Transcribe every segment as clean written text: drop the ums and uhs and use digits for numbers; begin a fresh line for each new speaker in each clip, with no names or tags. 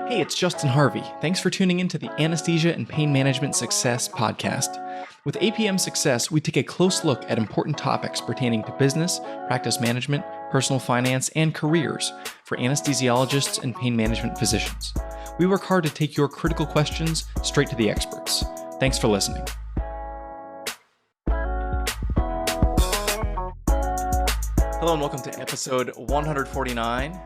Hey, it's Justin Harvey. Thanks for tuning into the Anesthesia and Pain Management Success podcast. With APM Success, we take a close look at important topics pertaining to business, practice management, personal finance, and careers for anesthesiologists and pain management physicians. We work hard to take your critical questions straight to the experts. Thanks for listening. Hello and welcome to episode 149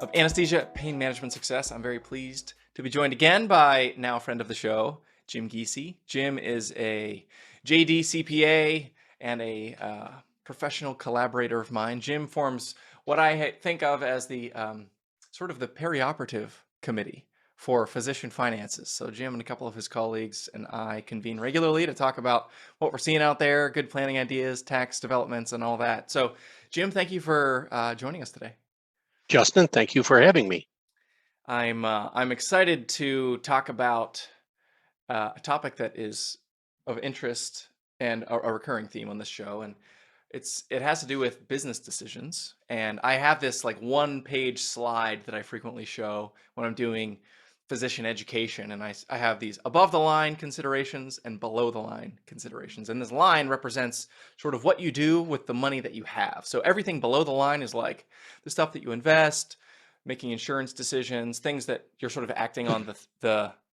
of Anesthesia, Pain Management Success. I'm very pleased to be joined again by now a friend of the show, Jim Giese. Jim is a JD CPA and a professional collaborator of mine. Jim forms what I think of as the sort of the perioperative committee for physician finances. So Jim and a couple of his colleagues and I convene regularly to talk about what we're seeing out there, good planning ideas, tax developments, and all that. So Jim, thank you for joining us today.
Justin, thank you for having me.
I'm excited to talk about a topic that is of interest and a recurring theme on this show, and it has to do with business decisions. And I have this like one-page slide that I frequently show when I'm doing physician education, and I have these above-the-line considerations and below-the-line considerations. And this line represents sort of what you do with the money that you have. So everything below the line is like the stuff that you invest, making insurance decisions, things that you're sort of acting on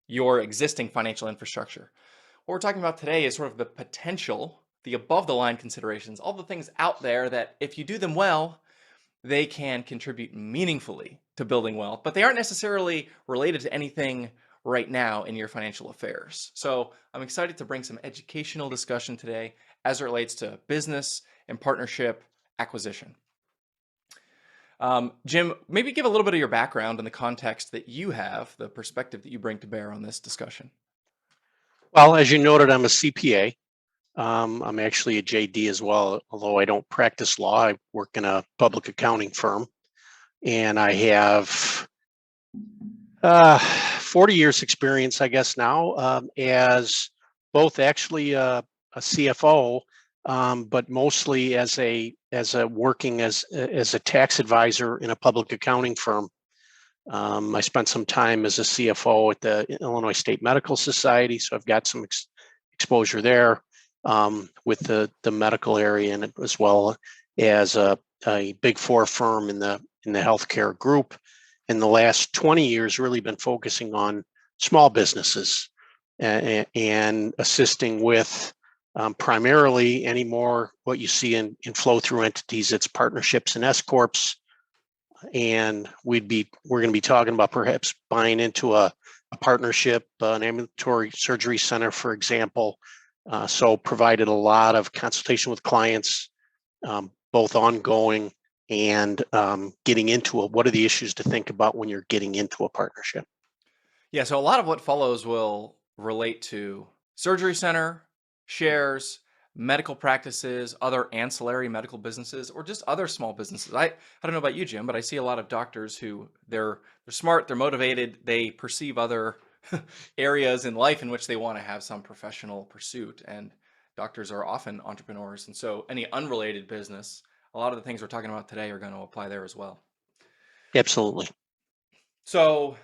your existing financial infrastructure. What we're talking about today is sort of the potential, the above-the-line considerations, all the things out there that if you do them well, they can contribute meaningfully to building wealth, but they aren't necessarily related to anything right now in your financial affairs. So I'm excited to bring some educational discussion today as it relates to business and partnership acquisition. Jim, maybe give a little bit of your background and the context that you have, the perspective that you bring to bear on this discussion.
Well, as you noted, I'm a CPA. I'm actually a JD as well, although I don't practice law. I work in a public accounting firm, and I have 40 years experience, I guess now, as both actually a CFO, but mostly as a working as a tax advisor in a public accounting firm. I spent some time as a CFO at the Illinois State Medical Society, so I've got some exposure there. With the medical area, and as well as a big four firm in the healthcare group. In the last 20 years, really been focusing on small businesses and assisting with primarily anymore what you see in flow through entities. It's partnerships and S corps, and we're going to be talking about perhaps buying into a partnership, an ambulatory surgery center, for example. So provided a lot of consultation with clients, both ongoing and getting into what are the issues to think about when you're getting into a partnership.
Yeah, so a lot of what follows will relate to surgery center, shares, medical practices, other ancillary medical businesses, or just other small businesses. I don't know about you, Jim, but I see a lot of doctors who they're smart, they're motivated, they perceive other areas in life in which they want to have some professional pursuit, and doctors are often entrepreneurs, and so any unrelated business, a lot of the things we're talking about today are going to apply there as well.
Absolutely.
So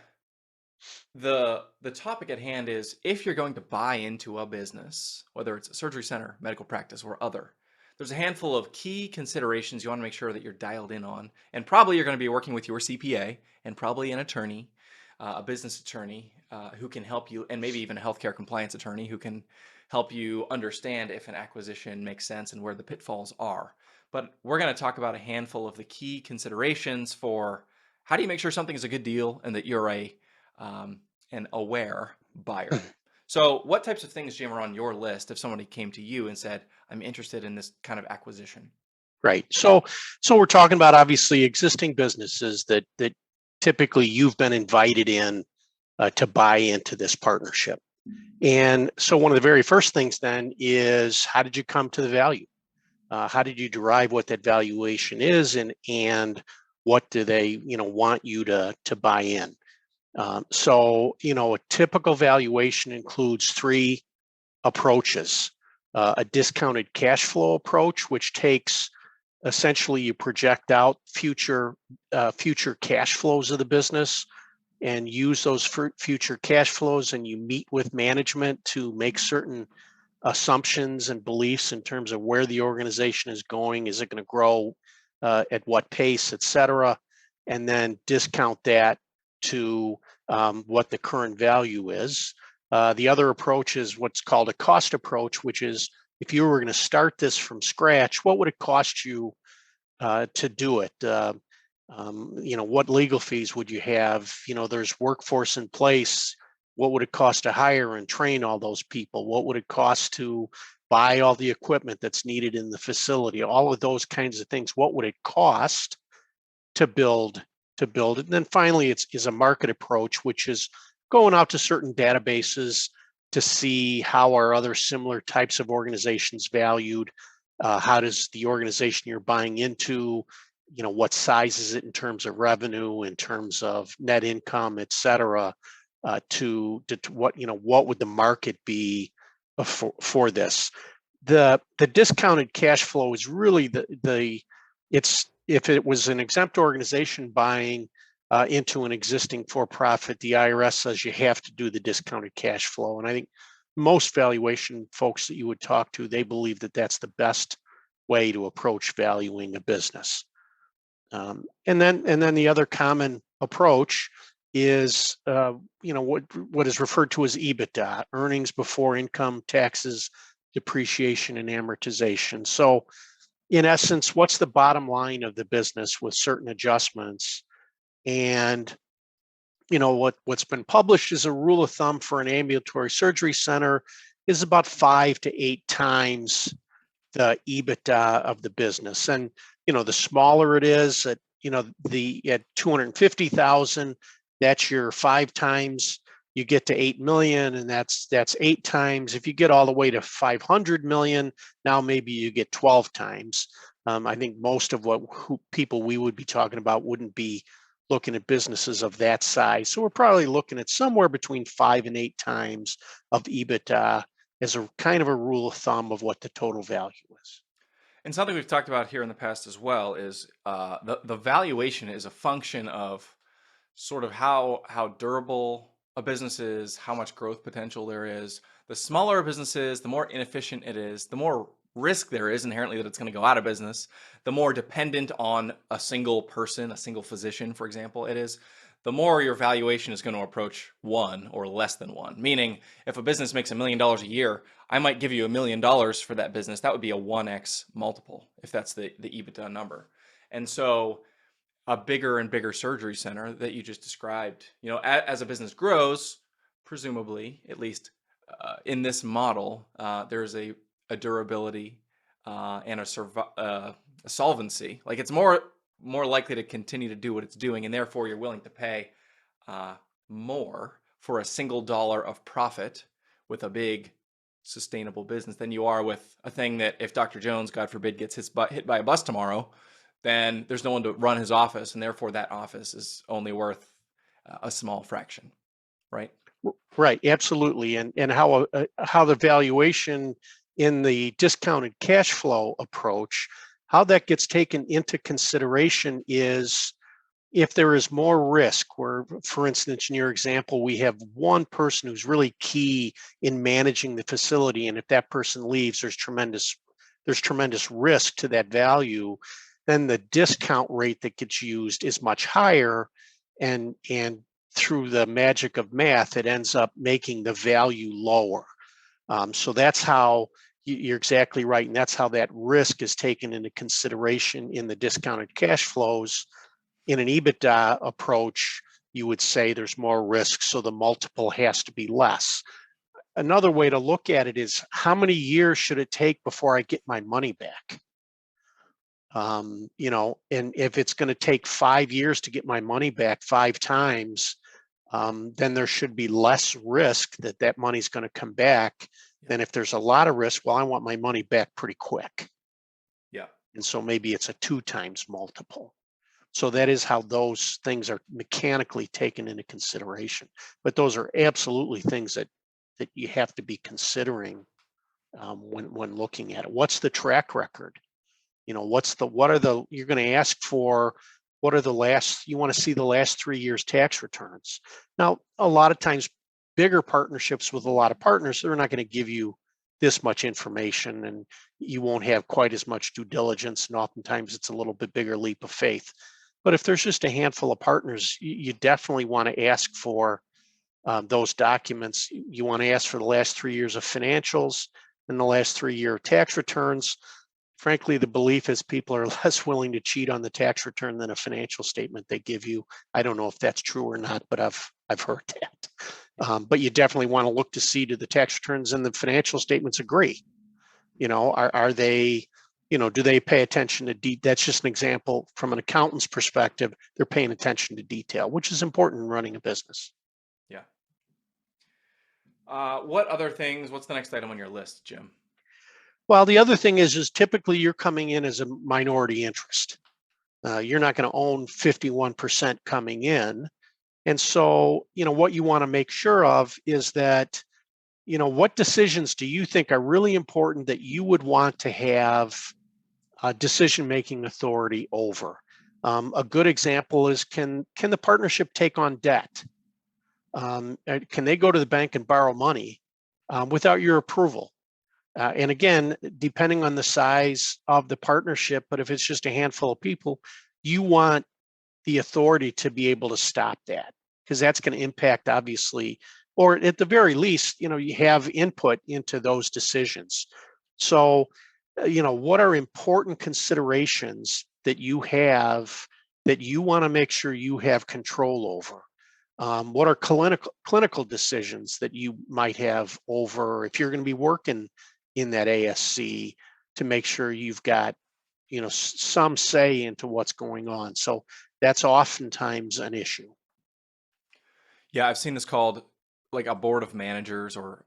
the topic at hand is, if you're going to buy into a business, whether it's a surgery center, medical practice, or other, there's a handful of key considerations you want to make sure that you're dialed in on, and probably you're going to be working with your CPA and probably an attorney, a business attorney who can help you, and maybe even a healthcare compliance attorney who can help you understand if an acquisition makes sense and where the pitfalls are. But we're going to talk about a handful of the key considerations for how do you make sure something is a good deal and that you're an aware buyer. So what types of things, Jim, are on your list if somebody came to you and said, I'm interested in this kind of acquisition?
Right. So we're talking about obviously existing businesses that typically you've been invited in to buy into this partnership. And so one of the very first things then is, how did you come to the value? How did you derive what that valuation is, and what do they want you to buy in? So a typical valuation includes three approaches. A discounted cash flow approach, which takes essentially you project out future cash flows of the business and use those future cash flows, and you meet with management to make certain assumptions and beliefs in terms of where the organization is going. Is it going to grow at what pace, et cetera? And then discount that to what the current value is. The other approach is what's called a cost approach, which is if you were going to start this from scratch, what would it cost you to do it? What legal fees would you have? There's workforce in place. What would it cost to hire and train all those people? What would it cost to buy all the equipment that's needed in the facility? All of those kinds of things. What would it cost to build it? And then finally, is a market approach, which is going out to certain databases to see how are other similar types of organizations valued. How does the organization you're buying into, what size is it in terms of revenue, in terms of net income, et cetera, to what would the market be for this? The discounted cash flow is really it's if it was an exempt organization buying into an existing for-profit, the IRS says you have to do the discounted cash flow. And I think most valuation folks that you would talk to, they believe that that's the best way to approach valuing a business. And then the other common approach is what is referred to as EBITDA, earnings before income, taxes, depreciation, and amortization. So in essence, what's the bottom line of the business with certain adjustments? And what's been published as a rule of thumb for an ambulatory surgery center is about 5 to 8 times the EBITDA of the business. And the smaller it is at at 250,000, that's your 5 times. You get to 8 million, and that's 8 times. If you get all the way to 500 million, now maybe you get 12 times. I think most of people we would be talking about wouldn't be looking at businesses of that size. So we're probably looking at somewhere between 5 and 8 times of EBITDA as a kind of a rule of thumb of what the total value is.
And something we've talked about here in the past as well is the valuation is a function of sort of how durable a business is, how much growth potential there is. The smaller a business is, the more inefficient it is, the more risk there is inherently that it's going to go out of business, the more dependent on a single person, a single physician, for example, it is, the more your valuation is going to approach 1 or less than 1. Meaning, if a business makes $1 million a year, I might give you $1 million for that business. That would be a 1x multiple if that's the EBITDA number. And so a bigger and bigger surgery center that you just described, as a business grows, presumably, at least in this model, there's a durability and a solvency. Like it's more likely to continue to do what it's doing, and therefore you're willing to pay more for a single dollar of profit with a big sustainable business than you are with a thing that if Dr. Jones, God forbid, gets hit by a bus tomorrow, then there's no one to run his office, and therefore that office is only worth a small fraction, right?
Right, absolutely. And how the valuation in the discounted cash flow approach, how that gets taken into consideration is if there is more risk, where, for instance, in your example, we have one person who's really key in managing the facility, and if that person leaves, there's tremendous risk to that value, then the discount rate that gets used is much higher, and through the magic of math, it ends up making the value lower. So that's how you're exactly right, and that's how that risk is taken into consideration in the discounted cash flows. In an EBITDA approach, you would say there's more risk, so the multiple has to be less. Another way to look at it is how many years should it take before I get my money back? And if it's going to take 5 years to get my money back 5 times, then there should be less risk that money's going to come back than if there's a lot of risk. Well, I want my money back pretty quick.
Yeah.
And so maybe it's a 2 times multiple. So that is how those things are mechanically taken into consideration. But those are absolutely things that you have to be considering when looking at it. What's the track record? You're going to ask for what are you want to see the last 3 years tax returns. Now, a lot of times bigger partnerships with a lot of partners, they're not going to give you this much information, and you won't have quite as much due diligence, and oftentimes it's a little bit bigger leap of faith. But if there's just a handful of partners, you definitely want to ask for those documents. You want to ask for the last 3 years of financials and the last 3-year tax returns. Frankly, the belief is people are less willing to cheat on the tax return than a financial statement they give you. I don't know if that's true or not, but I've heard that. But you definitely want to look to see, do the tax returns and the financial statements agree? Are they, do they pay attention to that's just an example from an accountant's perspective. They're paying attention to detail, which is important in running a business.
Yeah. What's the next item on your list, Jim?
Well, the other thing is typically you're coming in as a minority interest. You're not going to own 51% coming in. And so, what you want to make sure of is that, what decisions do you think are really important that you would want to have decision-making authority over? A good example is, can the partnership take on debt? Can they go to the bank and borrow money without your approval? And again, depending on the size of the partnership, but if it's just a handful of people, you want the authority to be able to stop that, because that's going to impact, obviously, or at the very least, you have input into those decisions. So, what are important considerations that you have that you want to make sure you have control over? What are clinical decisions that you might have over if you're going to be working in that ASC, to make sure you've got, some say into what's going on? So that's oftentimes an issue.
Yeah, I've seen this called like a board of managers, or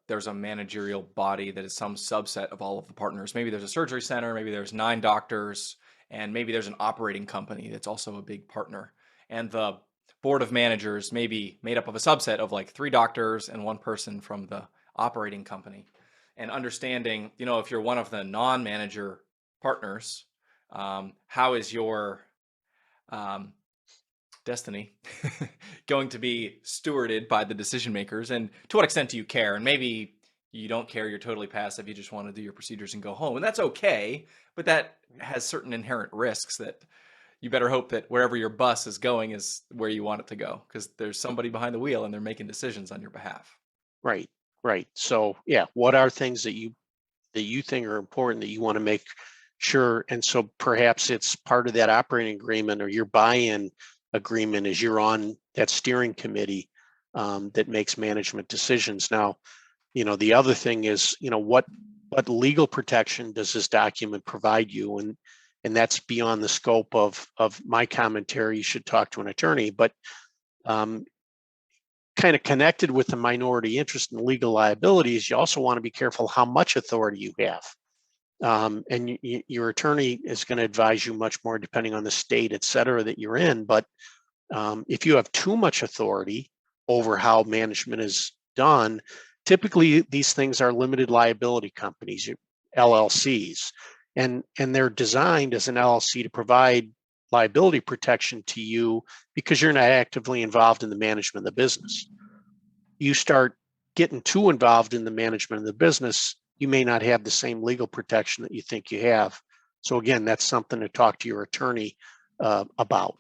there's a managerial body that is some subset of all of the partners. Maybe there's a surgery center, maybe there's 9 doctors, and maybe there's an operating company that's also a big partner. And the board of managers may be made up of a subset of like 3 doctors and 1 person from the operating company. And understanding, if you're one of the non-manager partners, how is your destiny going to be stewarded by the decision makers, and to what extent do you care? And maybe you don't care, you're totally passive, you just want to do your procedures and go home, and that's okay, but that has certain inherent risks that you better hope that wherever your bus is going is where you want it to go, because there's somebody behind the wheel and they're making decisions on your behalf.
Right, right. So yeah, what are things that you think are important that you want to make sure? And so perhaps it's part of that operating agreement or your buy-in agreement as you're on that steering committee that makes management decisions. Now, the other thing is, what legal protection does this document provide you? And that's beyond the scope of my commentary. You should talk to an attorney, but kind of connected with the minority interest in legal liabilities, you also want to be careful how much authority you have. And your attorney is going to advise you much more depending on the state, et cetera, that you're in. But if you have too much authority over how management is done, typically these things are limited liability companies, LLCs, and they're designed as an LLC to provide liability protection to you because you're not actively involved in the management of the business. You start getting too involved in the management of the business, you may not have the same legal protection that you think you have. So again, that's something to talk to your attorney about.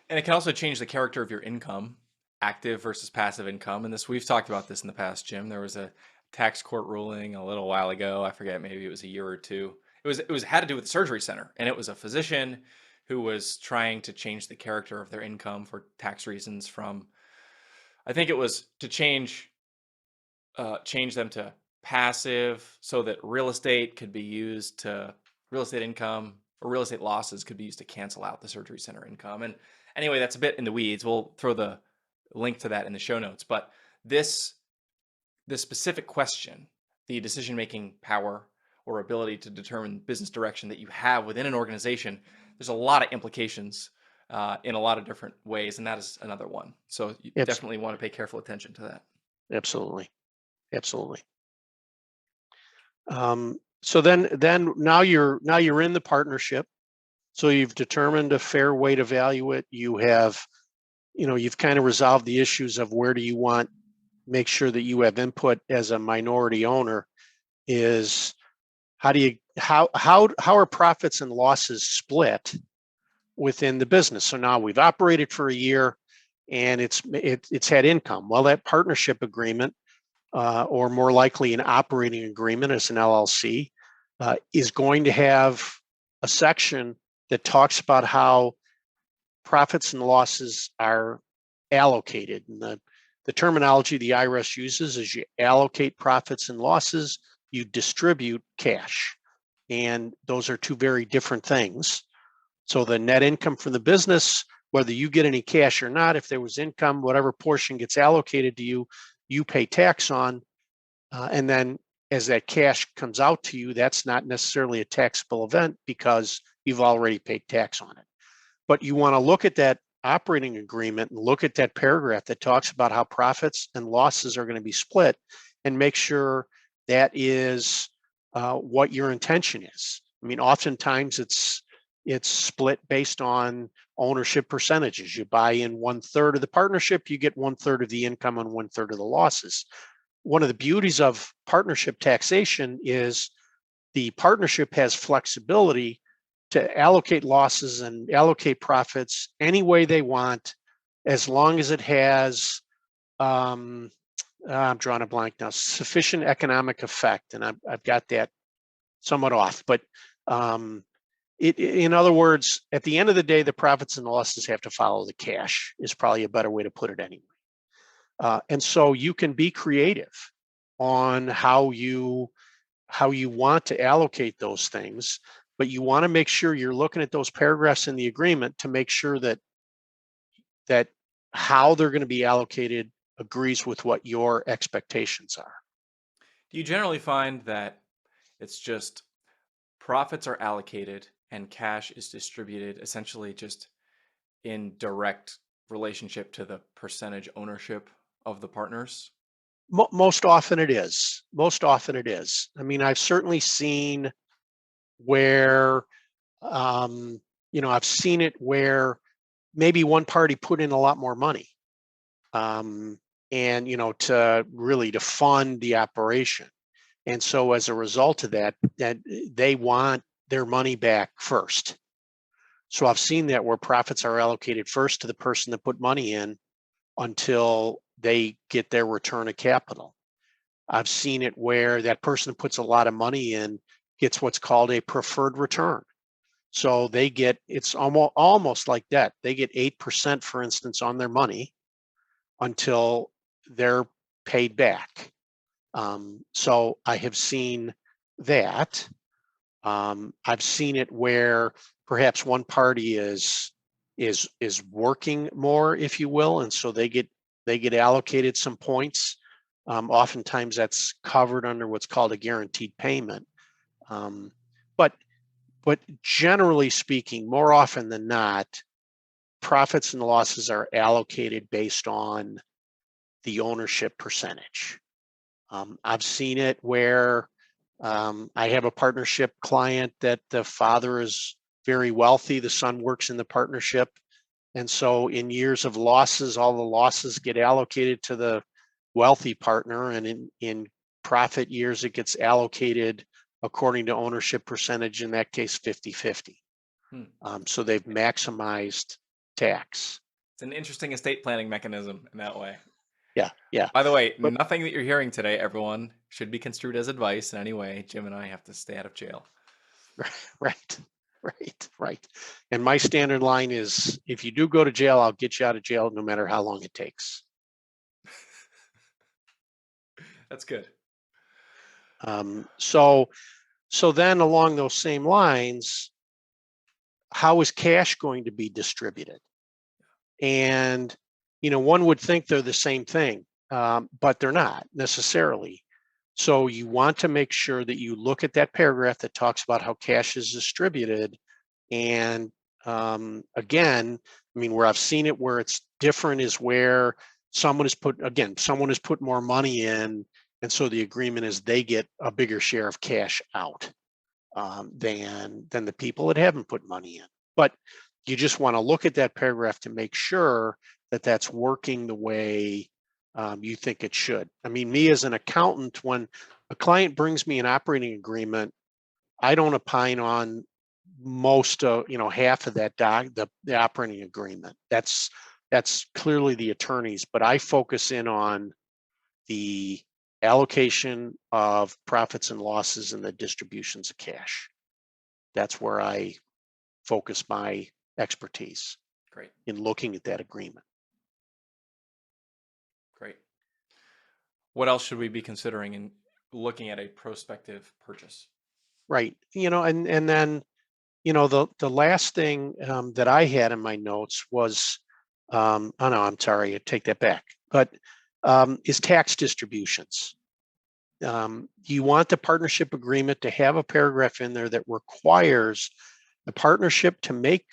And it can also change the character of your income, active versus passive income. And we've talked about this in the past, Jim. There was a tax court ruling a little while ago. I forget, maybe it was a year or two. It had to do with the surgery center, and it was a physician who was trying to change the character of their income for tax reasons. I think it was to change them to passive, so that real estate income or real estate losses could be used to cancel out the surgery center income. And anyway, that's a bit in the weeds. We'll throw the link to that in the show notes. But this specific question, the decision-making power or ability to determine business direction that you have within an organization, there's a lot of implications in a lot of different ways, and that is another one. So you definitely want to pay careful attention to that.
Absolutely, absolutely. So then now you're in the partnership. So you've determined a fair way to value it. You have, you've kind of resolved the issues of where do you want, make sure that you have input as a minority owner is how are profits and losses split within the business? So now we've operated for a year and it's had income. Well, that partnership agreement, or more likely an operating agreement as an LLC, is going to have a section that talks about how profits and losses are allocated. And the terminology the IRS uses is you allocate profits and losses, you distribute cash. And those are two very different things. So the net income from the business, whether you get any cash or not, if there was income, whatever portion gets allocated to you, you pay tax on. And then as that cash comes out to you, that's not necessarily a taxable event because you've already paid tax on it. But you want to look at that operating agreement and look at that paragraph that talks about how profits and losses are going to be split and make sure that is what your intention is. I mean, oftentimes it's split based on ownership percentages. You buy in 1/3 of the partnership, you get 1/3 of the income and 1/3 of the losses. One of the beauties of partnership taxation is the partnership has flexibility to allocate losses and allocate profits any way they want, as long as it has, I'm drawing a blank now, sufficient economic effect. And I've got that somewhat off, but in other words, at the end of the day, the profits and losses have to follow the cash is probably a better way to put it anyway. And so you can be creative on how you want to allocate those things, but you want to make sure you're looking at those paragraphs in the agreement to make sure that how they're going to be allocated agrees with what your expectations are.
Do you generally find that it's just profits are allocated and cash is distributed essentially just in direct relationship to the percentage ownership of the partners?
Most often it is. Most often it is. I mean, I've certainly seen where, I've seen it where maybe one party put in a lot more money, and to fund the operation. And so as a result of that they want their money back first. So I've seen that where profits are allocated first to the person that put money in until they get their return of capital. I've seen it where that person who puts a lot of money in gets what's called a preferred return. So they get, it's almost like that. They get 8%, for instance, on their money until they're paid back. So I have seen that. I've seen it where perhaps one party is working more, if you will, and so they get allocated some points. Oftentimes that's covered under what's called a guaranteed payment. But generally speaking, more often than not, profits and losses are allocated based on the ownership percentage. I've seen it where I have a partnership client that the father is very wealthy, the son works in the partnership. And so in years of losses, all the losses get allocated to the wealthy partner. And in profit years, it gets allocated according to ownership percentage, in that case, 50-50. So they've maximized tax.
It's an interesting estate planning mechanism in that way.
Yeah, yeah.
By the way,
But
nothing that you're hearing today, everyone, should be construed as advice in any way. Jim and I have to stay out of jail.
Right. And my standard line is, if you do go to jail, I'll get you out of jail no matter how long it takes.
That's good.
So then along those same lines, how is cash going to be distributed? And, one would think they're the same thing, but they're not necessarily. So you want to make sure that you look at that paragraph that talks about how cash is distributed. And again, I mean, where I've seen it where it's different is where someone has put more money in. And so the agreement is they get a bigger share of cash out than the people that haven't put money in. But you just want to look at that paragraph to make sure that that's working the way you think it should. I mean, me as an accountant, when a client brings me an operating agreement, I don't opine on most of, half of that the operating agreement. That's clearly the attorneys, but I focus in on the allocation of profits and losses and the distributions of cash. That's where I focus my expertise
Great.
in looking at that agreement.
Great. What else should we be considering in looking at a prospective purchase?
Right. And then, the last thing that I had in my notes was, oh no, I'm sorry, I take that back, but is tax distributions. You want the partnership agreement to have a paragraph in there that requires the partnership to make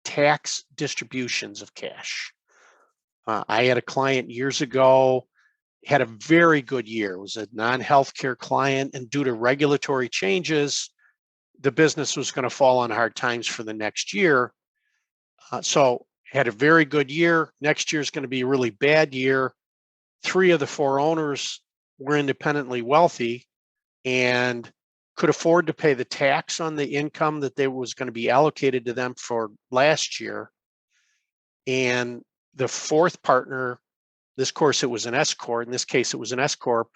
tax distributions of cash. I had a client years ago, had a very good year. It was a non-healthcare client, and due to regulatory changes, the business was going to fall on hard times for the next year. So had a very good year. Next year is going to be a really bad year. 3 of the 4 owners were independently wealthy and could afford to pay the tax on the income that they was going to be allocated to them for last year. And the 4th partner, this course, it was an S corp. In this case, it was an S corp.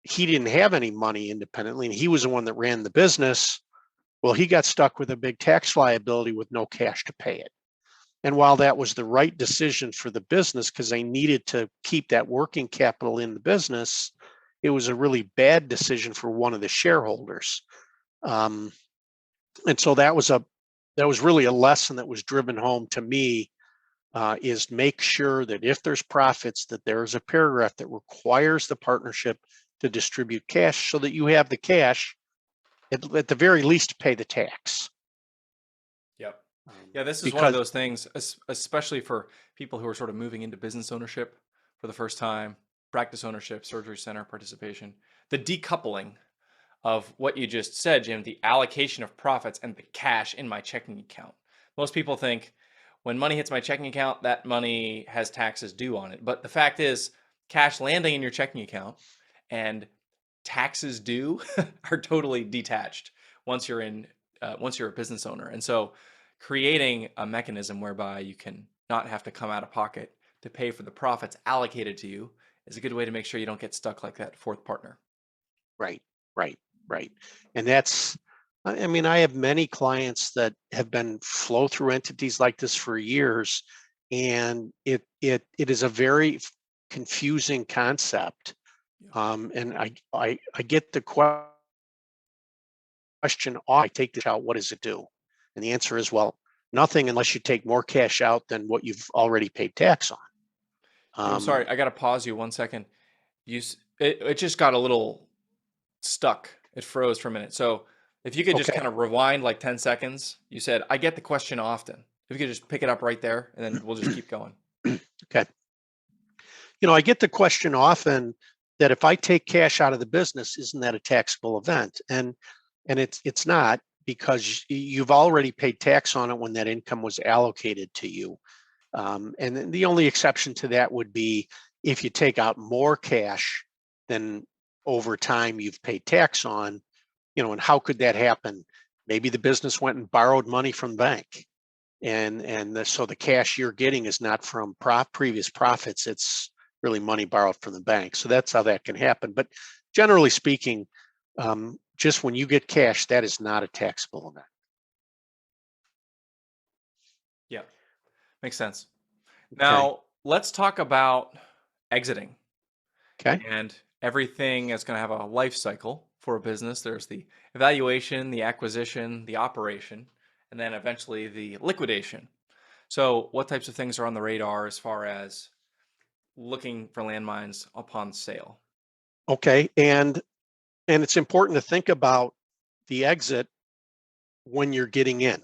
He didn't have any money independently, and he was the one that ran the business. Well, he got stuck with a big tax liability with no cash to pay it. And while that was the right decision for the business because they needed to keep that working capital in the business, it was a really bad decision for one of the shareholders. And so that was really a lesson that was driven home to me, is make sure that if there's profits, that there is a paragraph that requires the partnership to distribute cash so that you have the cash at the very least to pay the tax.
Yep. Yeah, this is one of
Because
those things, especially for people who are sort of moving into business ownership for the first time, practice ownership, surgery center participation, the decoupling of what you just said, Jim, the allocation of profits and the cash in my checking account. Most people think when money hits my checking account, that money has taxes due on it. But the fact is, cash landing in your checking account and taxes due are totally detached once you're a business owner. And so creating a mechanism whereby you can not have to come out of pocket to pay for the profits allocated to you is a good way to make sure you don't get stuck like that 4th partner.
right, right, right. And that's, I mean, I have many clients that have been flow through entities like this for years, and it is a very confusing concept. And I get the question, I take this out, what does it do? And the answer is, well, nothing unless you take more cash out than what you've already paid tax on.
I'm sorry, I got to pause you 1 second. It just got a little stuck. It froze for a minute. So if you could just
Okay.
kind of rewind like 10 seconds, you said, I get the question often. If you could just pick it up right there and then we'll just keep going.
Okay. I get the question often that if I take cash out of the business, isn't that a taxable event? And it's not, because you've already paid tax on it when that income was allocated to you. And then the only exception to that would be if you take out more cash than over time you've paid tax on, and how could that happen? Maybe the business went and borrowed money from the bank. So the cash you're getting is not from previous profits, it's really money borrowed from the bank. So that's how that can happen. But generally speaking, just when you get cash, that is not a taxable event.
Yeah, makes sense.
Okay.
Now let's talk about exiting.
Okay.
And everything is going to have a life cycle for a business. There's the evaluation, the acquisition, the operation, and then eventually the liquidation. So, what types of things are on the radar as far as looking for landmines upon sale?
Okay. And it's important to think about the exit when you're getting in,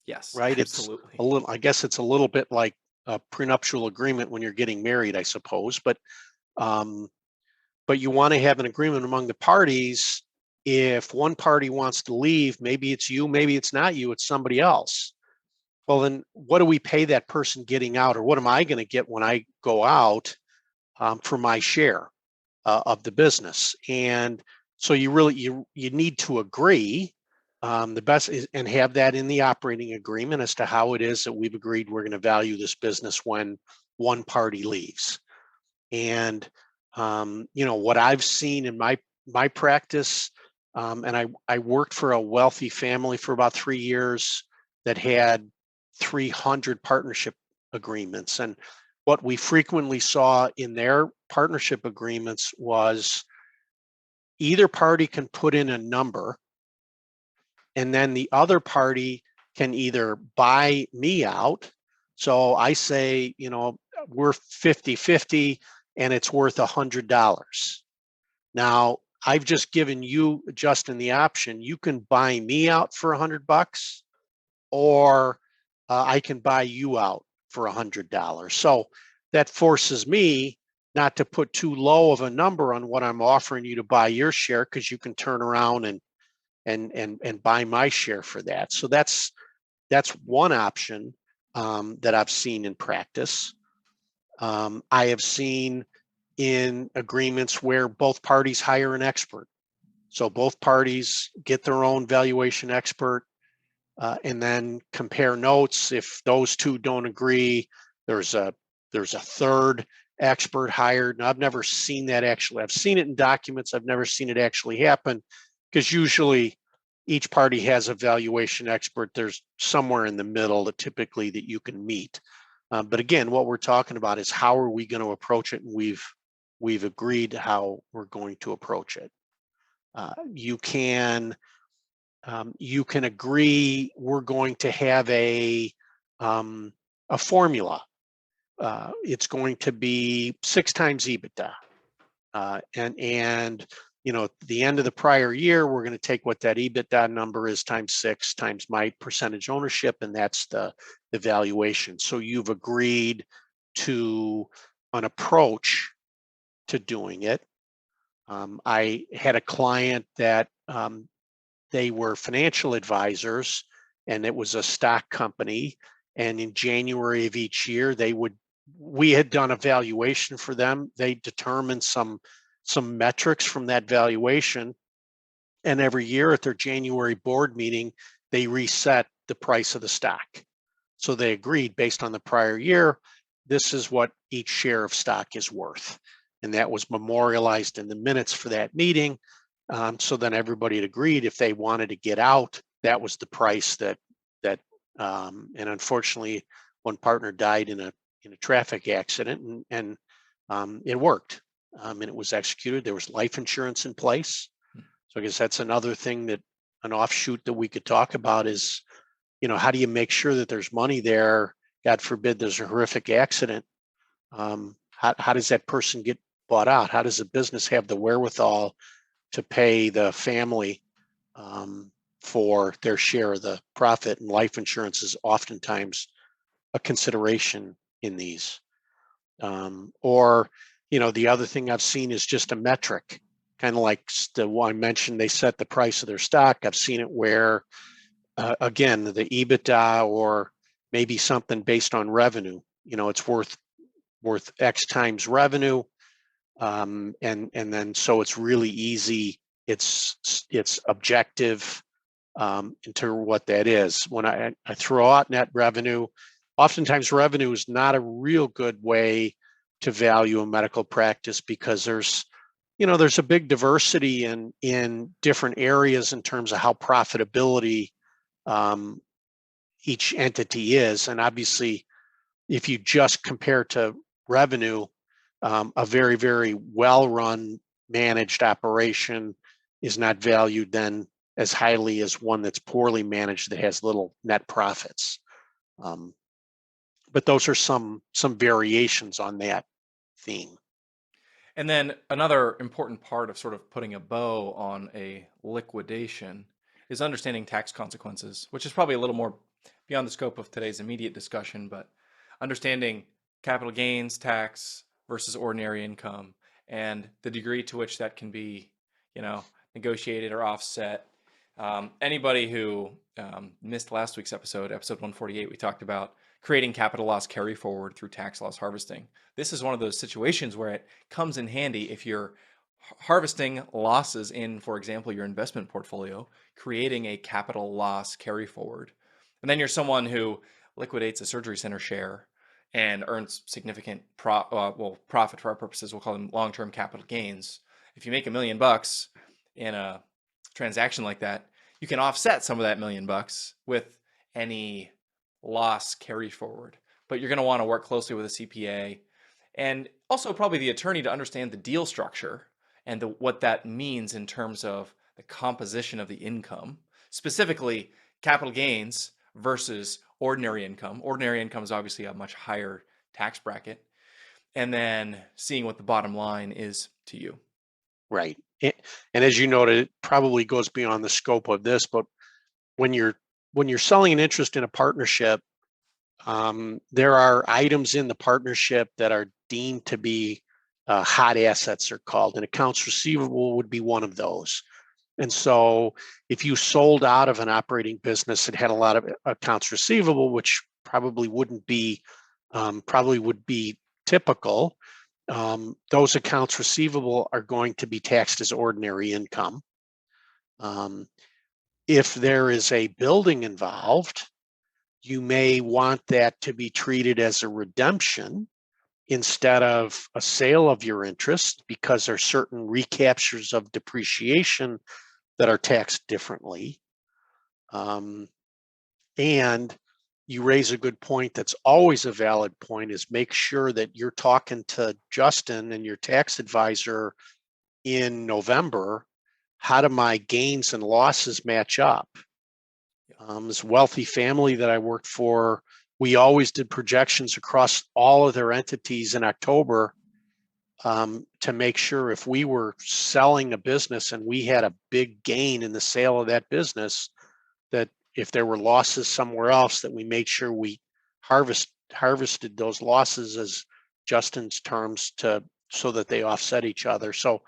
Yes,
right? It's
absolutely.
a little, I guess it's a little bit like a prenuptial agreement when you're getting married, I suppose. Um, but you want to have an agreement among the parties if one party wants to leave, maybe it's you, maybe it's not you, it's somebody else. Well, then what do we pay that person getting out, or what am I going to get when I go out for my share of the business? And so you need to agree. The best is, and have that in the operating agreement as to how it is that we've agreed we're going to value this business when one party leaves. And what I've seen in my practice, and I worked for a wealthy family for about 3 years that had 300 partnership agreements. And what we frequently saw in their partnership agreements was either party can put in a number, and then the other party can either buy me out. So I say, we're 50-50 and it's worth $100. Now, I've just given you, Justin, the option. You can buy me out for $100, or I can buy you out for $100. So that forces me not to put too low of a number on what I'm offering you to buy your share, because you can turn around and buy my share for that. So that's one option that I've seen in practice. I have seen in agreements where both parties hire an expert. So both parties get their own valuation expert, and then compare notes. If those two don't agree, there's a third expert hired. Now, I've never seen that actually. I've seen it in documents. I've never seen it actually happen, because usually each party has a valuation expert. There's somewhere in the middle that typically that you can meet. But again, what we're talking about is how are we going to approach it, and we've agreed how we're going to approach it. You can agree we're going to have a formula. It's going to be 6 times EBITDA, and at the end of the prior year, we're going to take what that EBITDA number is times 6 times my percentage ownership, and that's the valuation. So you've agreed to an approach to doing it. I had a client that they were financial advisors, and it was a stock company. And in January of each year, we had done a valuation for them. They determined some metrics from that valuation. And every year at their January board meeting, they reset the price of the stock. So they agreed based on the prior year, this is what each share of stock is worth. And that was memorialized in the minutes for that meeting. So then everybody had agreed if they wanted to get out, that was the price that and unfortunately, one partner died in a traffic accident, and it worked, and it was executed. There was life insurance in place. So I guess that's another thing, that an offshoot that we could talk about is, how do you make sure that there's money there? God forbid there's a horrific accident. How does that person get bought out? How does a business have the wherewithal to pay the family for their share of the profit? And life insurance is oftentimes a consideration in these. Or, the other thing I've seen is just a metric, kind of like the one I mentioned, they set the price of their stock. I've seen it where, again, the EBITDA, or maybe something based on revenue, it's worth X times revenue. And then so it's really easy. It's objective into what that is. When I throw out net revenue, oftentimes revenue is not a real good way to value a medical practice, because there's a big diversity in different areas in terms of how profitability each entity is. And obviously, if you just compare to revenue, a very, very well-run, managed operation is not valued then as highly as one that's poorly managed, that has little net profits. But those are some variations on that theme.
And then another important part of sort of putting a bow on a liquidation is understanding tax consequences, which is probably a little more beyond the scope of today's immediate discussion, but understanding capital gains tax versus ordinary income, and the degree to which that can be, negotiated or offset. Anybody who missed last week's episode 148, we talked about creating capital loss carry forward through tax loss harvesting. This is one of those situations where it comes in handy if you're harvesting losses in, for example, your investment portfolio, creating a capital loss carry forward. And then you're someone who liquidates a surgery center share and earns significant profit for our purposes. We'll call them long-term capital gains. If you make $1 million in a transaction like that, you can offset some of that $1 million with any loss carry forward. But you're going to want to work closely with a CPA and also probably the attorney to understand the deal structure and what that means in terms of the composition of the income, specifically capital gains versus ordinary income. Ordinary income is obviously a much higher tax bracket. And then seeing what the bottom line is to you.
Right. And as you noted, it probably goes beyond the scope of this, but when you're selling an interest in a partnership, there are items in the partnership that are deemed to be hot assets, are called, and accounts receivable would be one of those. And so if you sold out of an operating business that had a lot of accounts receivable, which probably would be typical, those accounts receivable are going to be taxed as ordinary income. If there is a building involved, you may want that to be treated as a redemption instead of a sale of your interest, because there are certain recaptures of depreciation that are taxed differently. And you raise a good point that's always a valid point, is make sure that you're talking to Justin and your tax advisor in November. How do my gains and losses match up? This wealthy family that I worked for, we always did projections across all of their entities in October to make sure if we were selling a business and we had a big gain in the sale of that business, that if there were losses somewhere else, that we made sure we harvested those losses, as Justin's terms, so that they offset each other. So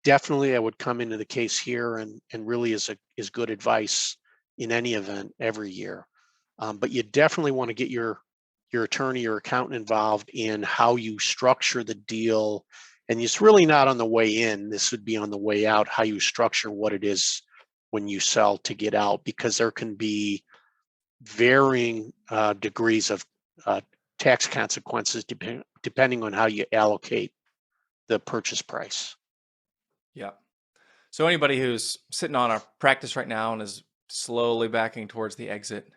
definitely I would come into the case here and really is good advice in any event every year. But you definitely want to get your attorney or accountant involved in how you structure the deal. And it's really not on the way in. This would be on the way out, how you structure what it is when you sell to get out, because there can be varying degrees of tax consequences depending on how you allocate the purchase price.
Yeah. So anybody who's sitting on a practice right now and is slowly backing towards the exit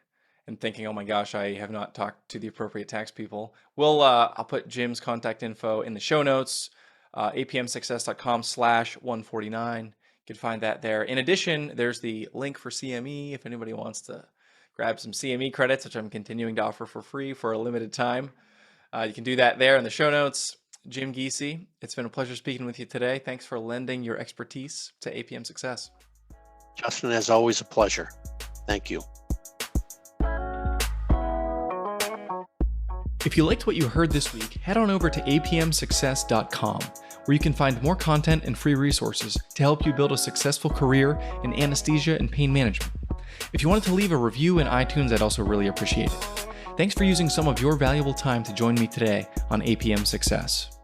and thinking, oh my gosh, I have not talked to the appropriate tax people, I'll put Jim's contact info in the show notes, apmsuccess.com/149. You can find that there. In addition, there's the link for CME if anybody wants to grab some CME credits, which I'm continuing to offer for free for a limited time. You can do that there in the show notes. Jim Giese, it's been a pleasure speaking with you today. Thanks for lending your expertise to APM Success.
Justin, as always, a pleasure. Thank you.
If you liked what you heard this week, head on over to apmsuccess.com, where you can find more content and free resources to help you build a successful career in anesthesia and pain management. If you wanted to leave a review in iTunes, I'd also really appreciate it. Thanks for using some of your valuable time to join me today on APM Success.